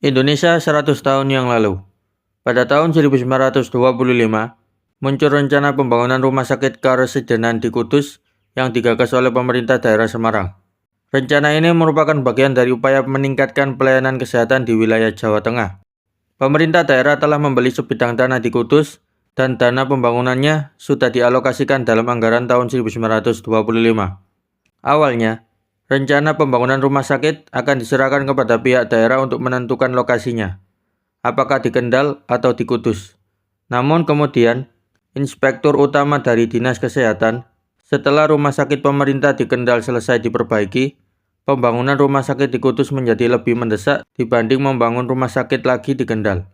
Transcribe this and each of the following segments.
Indonesia 100 tahun yang lalu. Pada tahun 1925, muncul rencana pembangunan rumah sakit Karesidenan di Kudus yang digagas oleh pemerintah daerah Semarang. Rencana ini merupakan bagian dari upaya meningkatkan pelayanan kesehatan di wilayah Jawa Tengah. Pemerintah daerah telah membeli sebidang tanah di Kudus dan dana pembangunannya sudah dialokasikan dalam anggaran tahun 1925. Awalnya, rencana pembangunan rumah sakit akan diserahkan kepada pihak daerah untuk menentukan lokasinya, apakah di Kendal atau di Kudus. Namun kemudian, Inspektur Utama dari Dinas Kesehatan, setelah rumah sakit pemerintah di Kendal selesai diperbaiki, pembangunan rumah sakit di Kudus menjadi lebih mendesak dibanding membangun rumah sakit lagi di Kendal.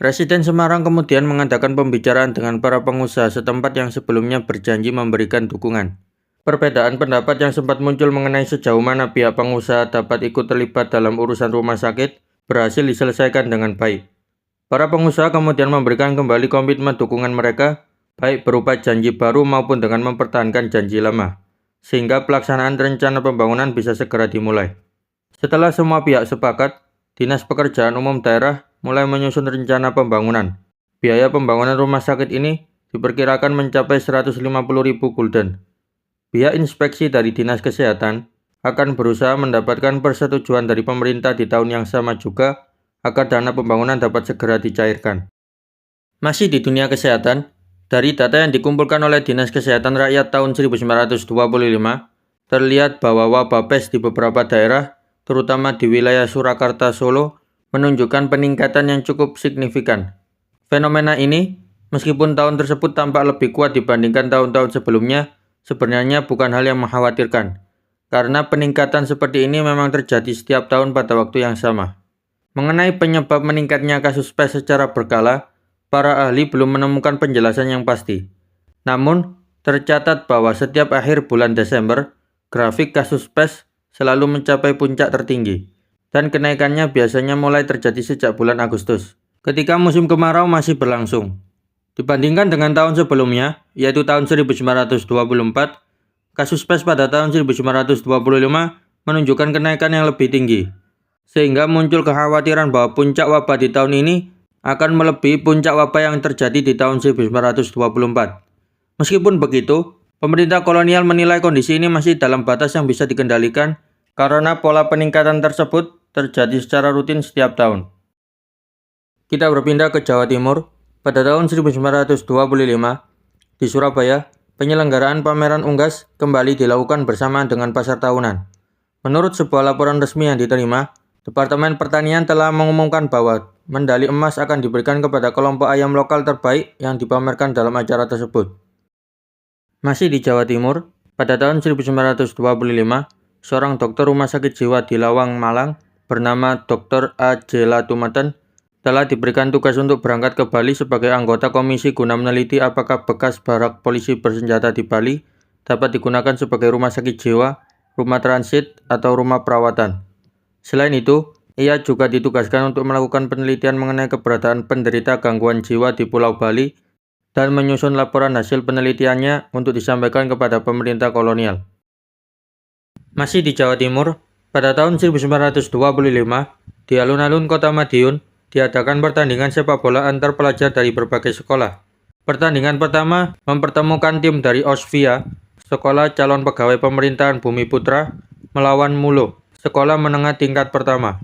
Residen Semarang kemudian mengadakan pembicaraan dengan para pengusaha setempat yang sebelumnya berjanji memberikan dukungan. Perbedaan pendapat yang sempat muncul mengenai sejauh mana pihak pengusaha dapat ikut terlibat dalam urusan rumah sakit berhasil diselesaikan dengan baik. Para pengusaha kemudian memberikan kembali komitmen dukungan mereka, baik berupa janji baru maupun dengan mempertahankan janji lama, sehingga pelaksanaan rencana pembangunan bisa segera dimulai. Setelah semua pihak sepakat, Dinas Pekerjaan Umum Daerah mulai menyusun rencana pembangunan. Biaya pembangunan rumah sakit ini diperkirakan mencapai 150.000 gulden. Pihak inspeksi dari Dinas Kesehatan akan berusaha mendapatkan persetujuan dari pemerintah di tahun yang sama juga agar dana pembangunan dapat segera dicairkan. Masih di dunia kesehatan, dari data yang dikumpulkan oleh Dinas Kesehatan Rakyat tahun 1925, terlihat bahwa wabah pes di beberapa daerah, terutama di wilayah Surakarta Solo, menunjukkan peningkatan yang cukup signifikan. Fenomena ini, meskipun tahun tersebut tampak lebih kuat dibandingkan tahun-tahun sebelumnya, sebenarnya bukan hal yang mengkhawatirkan, karena peningkatan seperti ini memang terjadi setiap tahun pada waktu yang sama. Mengenai penyebab meningkatnya kasus pes secara berkala, para ahli belum menemukan penjelasan yang pasti. Namun, tercatat bahwa setiap akhir bulan Desember, grafik kasus pes selalu mencapai puncak tertinggi, dan kenaikannya biasanya mulai terjadi sejak bulan Agustus, ketika musim kemarau masih berlangsung. Dibandingkan dengan tahun sebelumnya, yaitu tahun 1924, kasus pes pada tahun 1925 menunjukkan kenaikan yang lebih tinggi, sehingga muncul kekhawatiran bahwa puncak wabah di tahun ini akan melebihi puncak wabah yang terjadi di tahun 1924. Meskipun begitu, pemerintah kolonial menilai kondisi ini masih dalam batas yang bisa dikendalikan karena pola peningkatan tersebut terjadi secara rutin setiap tahun. Kita berpindah ke Jawa Timur. Pada tahun 1925, di Surabaya, penyelenggaraan pameran unggas kembali dilakukan bersamaan dengan pasar tahunan. Menurut sebuah laporan resmi yang diterima, Departemen Pertanian telah mengumumkan bahwa medali emas akan diberikan kepada kelompok ayam lokal terbaik yang dipamerkan dalam acara tersebut. Masih di Jawa Timur, pada tahun 1925, seorang dokter rumah sakit jiwa di Lawang, Malang, bernama Dr. A. J. Latumaten, telah diberikan tugas untuk berangkat ke Bali sebagai anggota komisi guna meneliti apakah bekas barak polisi bersenjata di Bali dapat digunakan sebagai rumah sakit jiwa, rumah transit, atau rumah perawatan. Selain itu, ia juga ditugaskan untuk melakukan penelitian mengenai keberadaan penderita gangguan jiwa di Pulau Bali dan menyusun laporan hasil penelitiannya untuk disampaikan kepada pemerintah kolonial. Masih di Jawa Timur, pada tahun 1925, di alun-alun Kota Madiun, diadakan pertandingan sepak bola antar pelajar dari berbagai sekolah. Pertandingan pertama mempertemukan tim dari Osvia, Sekolah Calon Pegawai Pemerintahan Bumi Putra, melawan Mulo, sekolah menengah tingkat pertama.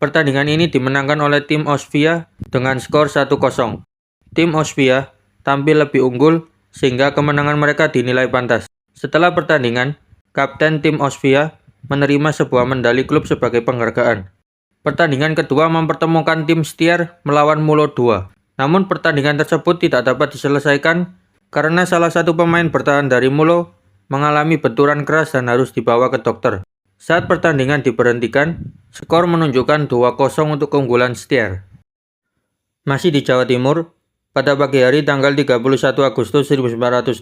Pertandingan ini dimenangkan oleh tim Osvia dengan skor 1-0. Tim Osvia tampil lebih unggul sehingga kemenangan mereka dinilai pantas. Setelah pertandingan, kapten tim Osvia menerima sebuah medali klub sebagai penghargaan. Pertandingan kedua mempertemukan tim Stier melawan Mulo II. Namun pertandingan tersebut tidak dapat diselesaikan karena salah satu pemain bertahan dari Mulo mengalami benturan keras dan harus dibawa ke dokter. Saat pertandingan diberhentikan, skor menunjukkan 2-0 untuk keunggulan Stier. Masih di Jawa Timur, pada pagi hari tanggal 31 Agustus 1925,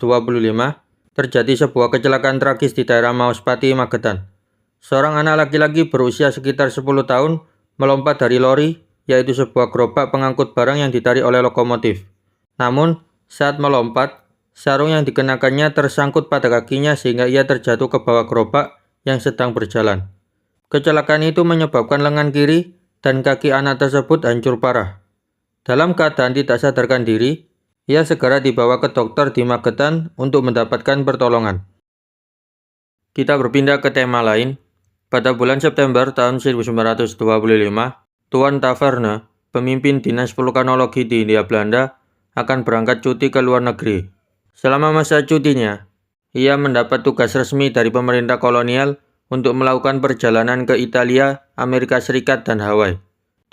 terjadi sebuah kecelakaan tragis di daerah Mauspati, Magetan. Seorang anak laki-laki berusia sekitar 10 tahun melompat dari lori, yaitu sebuah gerobak pengangkut barang yang ditarik oleh lokomotif. Namun, saat melompat, sarung yang dikenakannya tersangkut pada kakinya sehingga ia terjatuh ke bawah gerobak yang sedang berjalan. Kecelakaan itu menyebabkan lengan kiri dan kaki anak tersebut hancur parah. Dalam keadaan tidak sadarkan diri, ia segera dibawa ke dokter di Magetan untuk mendapatkan pertolongan. Kita berpindah ke tema lain. Pada bulan September tahun 1925, Tuan Taverne, pemimpin Dinas Vulkanologi di Hindia Belanda, akan berangkat cuti ke luar negeri. Selama masa cutinya, ia mendapat tugas resmi dari pemerintah kolonial untuk melakukan perjalanan ke Italia, Amerika Serikat, dan Hawaii.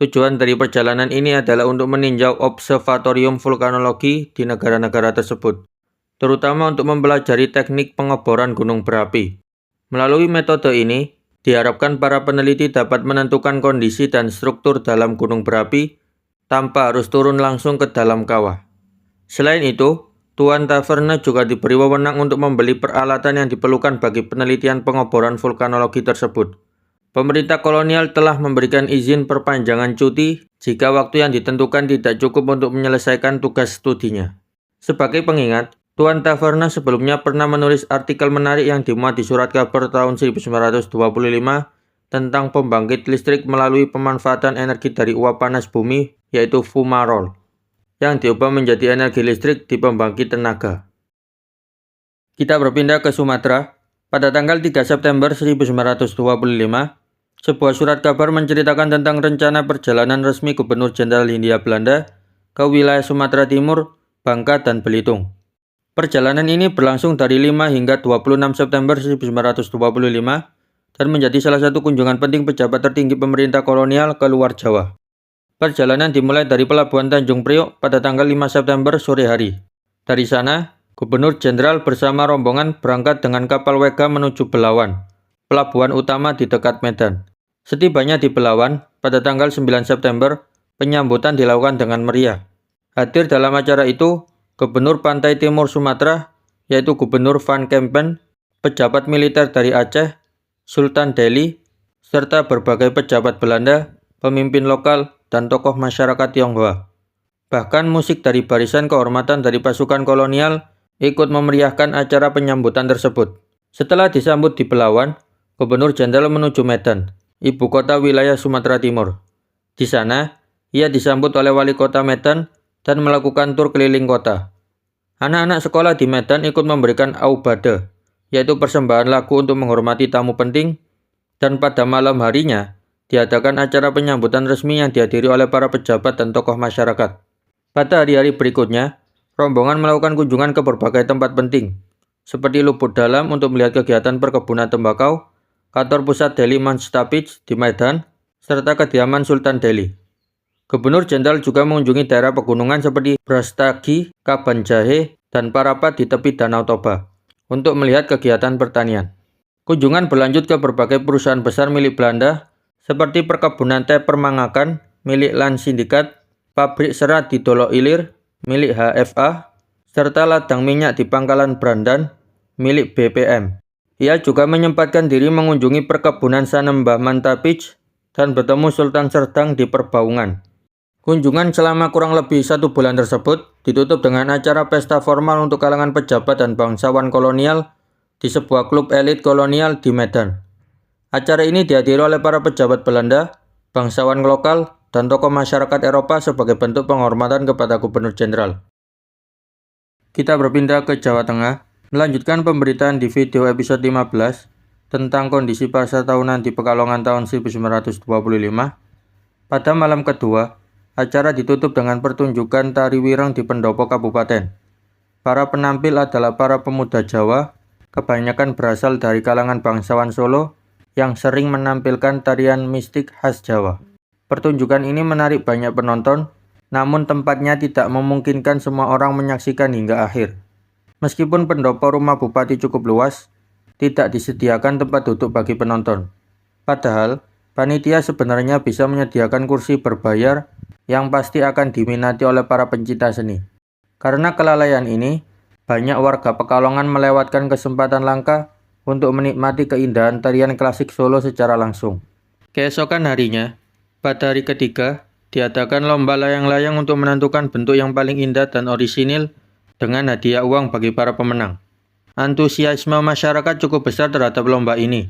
Tujuan dari perjalanan ini adalah untuk meninjau observatorium vulkanologi di negara-negara tersebut, terutama untuk mempelajari teknik pengeboran gunung berapi. Melalui metode ini, diharapkan para peneliti dapat menentukan kondisi dan struktur dalam gunung berapi tanpa harus turun langsung ke dalam kawah. Selain itu, Tuan Taverne juga diberi wewenang untuk membeli peralatan yang diperlukan bagi penelitian pengeboran vulkanologi tersebut. Pemerintah kolonial telah memberikan izin perpanjangan cuti jika waktu yang ditentukan tidak cukup untuk menyelesaikan tugas studinya. Sebagai pengingat, Tuan Taverne sebelumnya pernah menulis artikel menarik yang dimuat di surat kabar tahun 1925 tentang pembangkit listrik melalui pemanfaatan energi dari uap panas bumi, yaitu fumarole, yang diubah menjadi energi listrik di pembangkit tenaga. Kita berpindah ke Sumatera. Pada tanggal 3 September 1925, sebuah surat kabar menceritakan tentang rencana perjalanan resmi Gubernur Jenderal Hindia Belanda ke wilayah Sumatera Timur, Bangka, dan Belitung. Perjalanan ini berlangsung dari 5 hingga 26 September 1925 dan menjadi salah satu kunjungan penting pejabat tertinggi pemerintah kolonial ke luar Jawa. Perjalanan dimulai dari Pelabuhan Tanjung Priok pada tanggal 5 September sore hari. Dari sana, Gubernur Jenderal bersama rombongan berangkat dengan kapal Wega menuju Belawan, pelabuhan utama di dekat Medan. Setibanya di Belawan, pada tanggal 9 September, penyambutan dilakukan dengan meriah. Hadir dalam acara itu, Gubernur Pantai Timur Sumatera, yaitu Gubernur Van Kempen, pejabat militer dari Aceh, Sultan Delhi, serta berbagai pejabat Belanda, pemimpin lokal, dan tokoh masyarakat Tionghoa. Bahkan musik dari barisan kehormatan dari pasukan kolonial ikut memeriahkan acara penyambutan tersebut. Setelah disambut di Belawan, Gubernur Jenderal menuju Medan, ibu kota wilayah Sumatera Timur. Di sana, ia disambut oleh wali kota Medan dan melakukan tur keliling kota. Anak-anak sekolah di Medan ikut memberikan aubade, yaitu persembahan lagu untuk menghormati tamu penting, dan pada malam harinya, diadakan acara penyambutan resmi yang dihadiri oleh para pejabat dan tokoh masyarakat. Pada hari-hari berikutnya, rombongan melakukan kunjungan ke berbagai tempat penting, seperti Lubuk Dalam untuk melihat kegiatan perkebunan tembakau, kantor pusat Delhi Manstapij di Medan, serta kediaman Sultan Delhi. Gubernur Jenderal juga mengunjungi daerah pegunungan seperti Brastagi, Kaban Jahe, dan Parapat di tepi Danau Toba untuk melihat kegiatan pertanian. Kunjungan berlanjut ke berbagai perusahaan besar milik Belanda, seperti perkebunan teh Permangakan milik Lan Sindikat, pabrik serat di Dolo Ilir milik HFA, serta ladang minyak di Pangkalan Brandan milik BPM. Ia juga menyempatkan diri mengunjungi perkebunan Sanembah Mantapij dan bertemu Sultan Serdang di Perbaungan. Kunjungan selama kurang lebih 1 bulan tersebut ditutup dengan acara pesta formal untuk kalangan pejabat dan bangsawan kolonial di sebuah klub elit kolonial di Medan. Acara ini dihadiri oleh para pejabat Belanda, bangsawan lokal, dan tokoh masyarakat Eropa sebagai bentuk penghormatan kepada Gubernur Jenderal. Kita berpindah ke Jawa Tengah, melanjutkan pemberitaan di video episode 15 tentang kondisi pasca tahunan di Pekalongan tahun 1925. Pada malam kedua, acara ditutup dengan pertunjukan tari wireng di pendopo kabupaten. Para penampil adalah para pemuda Jawa, kebanyakan berasal dari kalangan bangsawan Solo yang sering menampilkan tarian mistik khas Jawa. Pertunjukan ini menarik banyak penonton, namun tempatnya tidak memungkinkan semua orang menyaksikan hingga akhir. Meskipun pendopo rumah bupati cukup luas, tidak disediakan tempat duduk bagi penonton. Padahal, panitia sebenarnya bisa menyediakan kursi berbayar yang pasti akan diminati oleh para pencinta seni. Karena kelalaian ini, banyak warga Pekalongan melewatkan kesempatan langka untuk menikmati keindahan tarian klasik Solo secara langsung. Keesokan harinya, pada hari ketiga, diadakan lomba layang-layang untuk menentukan bentuk yang paling indah dan orisinil dengan hadiah uang bagi para pemenang. Antusiasme masyarakat cukup besar terhadap lomba ini.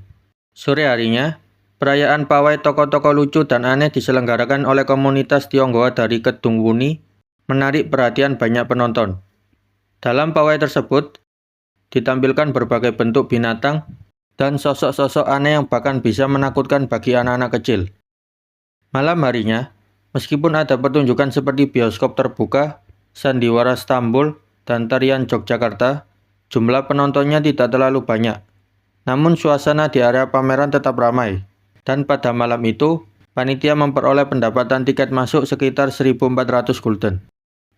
Sore harinya, Perayaan pawai tokoh-tokoh lucu dan aneh diselenggarakan oleh komunitas Tionghoa dari Kedung Wuni, menarik perhatian banyak penonton. Dalam pawai tersebut, ditampilkan berbagai bentuk binatang dan sosok-sosok aneh yang bahkan bisa menakutkan bagi anak-anak kecil. Malam harinya, meskipun ada pertunjukan seperti bioskop terbuka, sandiwara Stambul, dan tarian Yogyakarta, jumlah penontonnya tidak terlalu banyak. Namun suasana di area pameran tetap ramai. Dan pada malam itu, panitia memperoleh pendapatan tiket masuk sekitar 1.400 gulden.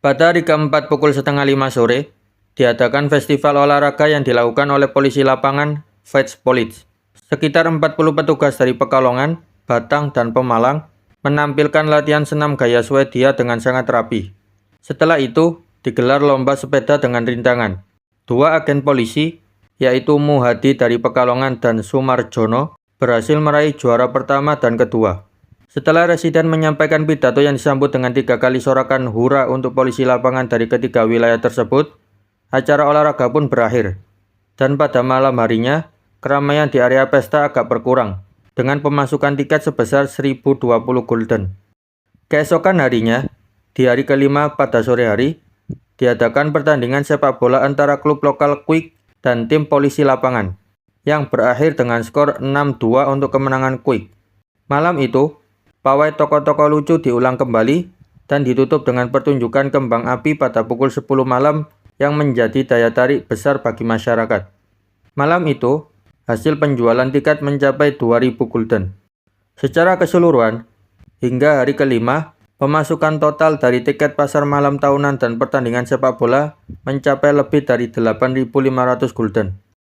Pada hari keempat pukul 4:30 sore, diadakan festival olahraga yang dilakukan oleh polisi lapangan, Vets Police. Sekitar 40 petugas dari Pekalongan, Batang, dan Pemalang menampilkan latihan senam gaya Swedia dengan sangat rapi. Setelah itu, digelar lomba sepeda dengan rintangan. Dua agen polisi, yaitu Muhadi dari Pekalongan dan Sumarjono, berhasil meraih juara pertama dan kedua. Setelah residen menyampaikan pidato yang disambut dengan 3 kali sorakan hura untuk polisi lapangan dari ketiga wilayah tersebut, acara olahraga pun berakhir. Dan pada malam harinya, keramaian di area pesta agak berkurang, dengan pemasukan tiket sebesar 1.020 gulden. Keesokan harinya, di hari kelima pada sore hari, diadakan pertandingan sepak bola antara klub lokal Quick dan tim polisi lapangan, yang berakhir dengan skor 6-2 untuk kemenangan Quick. Malam itu, pawai tokoh-tokoh lucu diulang kembali dan ditutup dengan pertunjukan kembang api pada pukul 10 malam yang menjadi daya tarik besar bagi masyarakat. Malam itu, hasil penjualan tiket mencapai 2.000 gulden. Secara keseluruhan, hingga hari kelima, pemasukan total dari tiket pasar malam tahunan dan pertandingan sepak bola mencapai lebih dari 8.500 gulden.